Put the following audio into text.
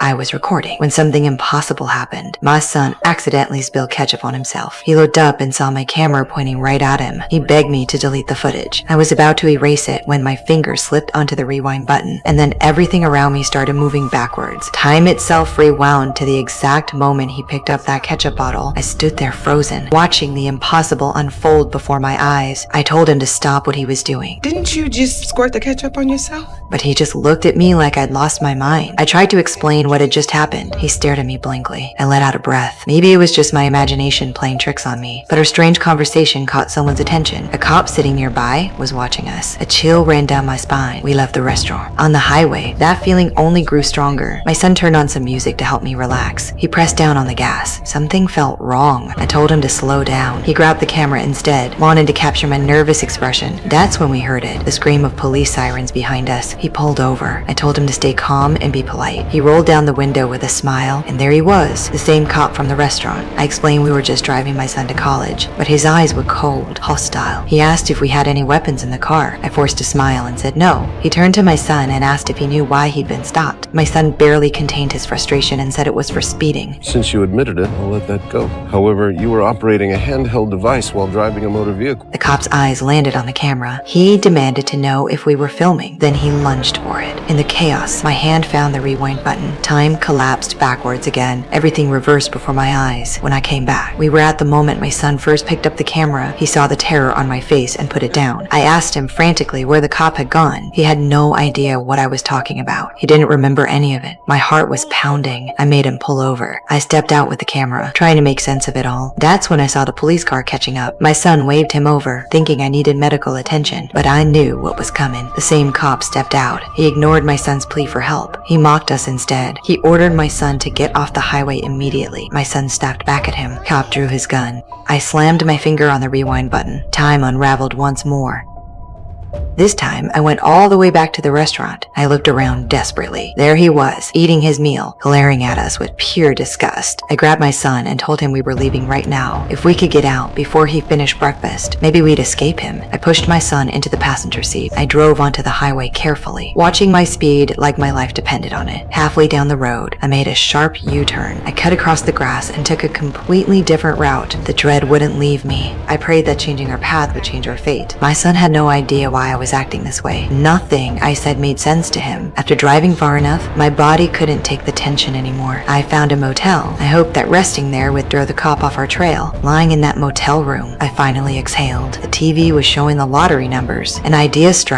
I was recording when something impossible happened. My son accidentally spilled ketchup on himself. He looked up and saw my camera pointing right at him. He begged me to delete the footage. I was about to erase it when my finger slipped onto the rewind button, and then everything around me started moving backwards. Time itself rewound to the exact moment he picked up that ketchup bottle. I stood there frozen, watching the impossible unfold before my eyes. I told him to stop what he was doing. Didn't you just squirt the ketchup on yourself? But he just looked at me like I'd lost my mind. I tried to explain what had just happened. He stared at me blankly. I let out a breath. Maybe it was just my imagination playing tricks on me, but our strange conversation caught someone's attention. A cop sitting nearby was watching us. A chill ran down my spine. We left the restaurant. On the highway, that feeling only grew stronger. My son turned on some music to help me relax. He pressed down on the gas. Something felt wrong. I told him to slow down. He grabbed the camera instead, wanted to capture my nervous expression. That's when we heard it, the scream of police sirens behind us. He pulled over. I told him to stay calm and be polite. He rolled down the window with a smile, and there he was, the same cop from the restaurant. I explained we were just driving my son to college, but his eyes were cold, hostile. He asked if we had any weapons in the car. I forced a smile and said no. He turned to my son and asked if he knew why he'd been stopped. My son barely contained his frustration and said it was for speeding. Since you admitted it, I'll let that go. However, you were operating a handheld device while driving a motor vehicle. The cop's eyes landed on the camera. He demanded to know if we were filming. Then he lunged for it. In the chaos, my hand found the rewind button. Time collapsed backwards again. Everything reversed before my eyes. When I came back, we were at the moment my son first picked up the camera. He saw the terror on my face and put it down. I asked him frantically where the cop had gone. He had no idea what I was talking about. He didn't remember any of it. My heart was pounding. I made him pull over. I stepped out with the camera, trying to make sense of it all. That's when I saw the police car catching up. My son waved him over, thinking I needed medical attention, but I knew what was coming. The same cop stepped out. He ignored my son's plea for help. He mocked us instead. He ordered my son to get off the highway immediately. My son snapped back at him. Cop drew his gun. I slammed my finger on the rewind button. Time unraveled once more. This time, I went all the way back to the restaurant. I looked around desperately. There he was, eating his meal, glaring at us with pure disgust. I grabbed my son and told him we were leaving right now. If we could get out before he finished breakfast, maybe we'd escape him. I pushed my son into the passenger seat. I drove onto the highway carefully, watching my speed like my life depended on it. Halfway down the road, I made a sharp U-turn. I cut across the grass and took a completely different route. The dread wouldn't leave me. I prayed that changing our path would change our fate. My son had no idea why I was acting this way. Nothing I said made sense to him. After driving far enough, my body couldn't take the tension anymore. I found a motel. I hoped that resting there would throw the cop off our trail. Lying in that motel room, I finally exhaled. The TV was showing the lottery numbers. An idea struck